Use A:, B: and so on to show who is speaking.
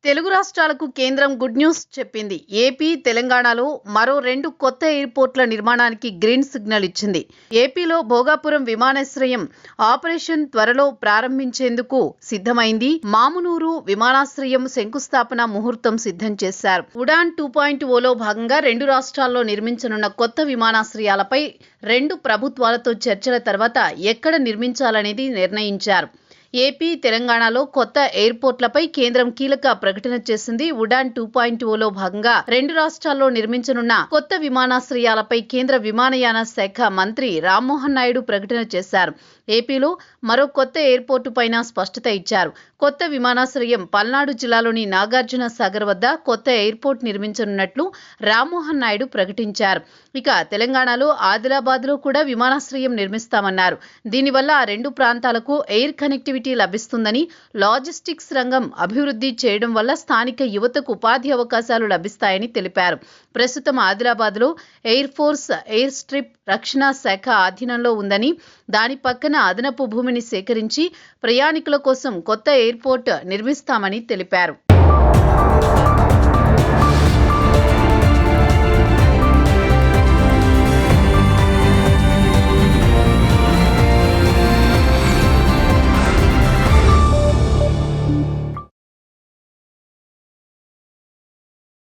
A: తెలుగు రాష్ట్రాలకు కేంద్రం good news చెప్పింది. ఏపీ, తెలంగాణలో మరో 2 కొత్త ఎయిర్పోర్ట్ల నిర్మాణానికి గ్రీన్ సిగ్నల్ ఇచ్చింది. ఏపీలో భోగాపురం విమానాశ్రయం ఆపరేషన్ త్వరలో ప్రారంభించేందుకు సిద్ధమైంది. మామునూరు విమానాశ్రయం శంకుస్థాపన ముహూర్తం సిద్ధం చేశారు. ఉడాన్ 2.0లో భాగంగా 2 రాష్ట్రాల్లో నిర్మించనున్న కొత్త విమానాశ్రయాలపై 2 ప్రభుత్వాలతో చర్చల తర్వాత ఎక్కడ నిర్మించాలనేది నిర్ణయించారు. ఏపీ, తెలంగాణలో కొత్త ఎయిర్పోర్ట్లపై కేంద్రం కీలక ప్రకటన చేసింది. ఉడాన్ 2.0లో భాగంగా 2 రాష్ట్రాల్లో నిర్మించనున్న కొత్త విమానాశ్రయాలపై కేంద్ర విమానయాన శాఖ మంత్రి రామ్మోహన్ నాయుడు ప్రకటన చేశారు. ఏపీలో మరో కొత్త ఎయిర్పోర్టు పైన స్పష్టత ఇచ్చారు. కొత్త విమానాశ్రయం పల్నాడు జిల్లాలోని నాగార్జున సాగర్ వద్ద కొత్త ఎయిర్పోర్ట్ నిర్మించనున్నట్లు రామ్మోహన్ నాయుడు ప్రకటించారు. ఇక తెలంగాణలో ఆదిలాబాద్లో కూడా విమానాశ్రయం నిర్మిస్తామన్నారు. దీనివల్ల ఆ 2 ప్రాంతాలకు ఎయిర్ కనెక్టివిటీ లభిస్తుందని, లాజిస్టిక్స్ రంగం అభివృద్ధి చేయడం వల్ల స్థానిక యువతకు ఉపాధి అవకాశాలు లభిస్తాయని తెలిపారు. ప్రస్తుతం ఆదిలాబాద్లో ఎయిర్ ఫోర్స్ ఎయిర్ స్ట్రిప్ రక్షణ శాఖ ఆధీనంలో ఉందని, దాని పక్కన అదనపు భూమిని సేకరించి ప్రయాణికుల కోసం కొత్త ఎయిర్పోర్ట్ నిర్మిస్తామని తెలిపారు.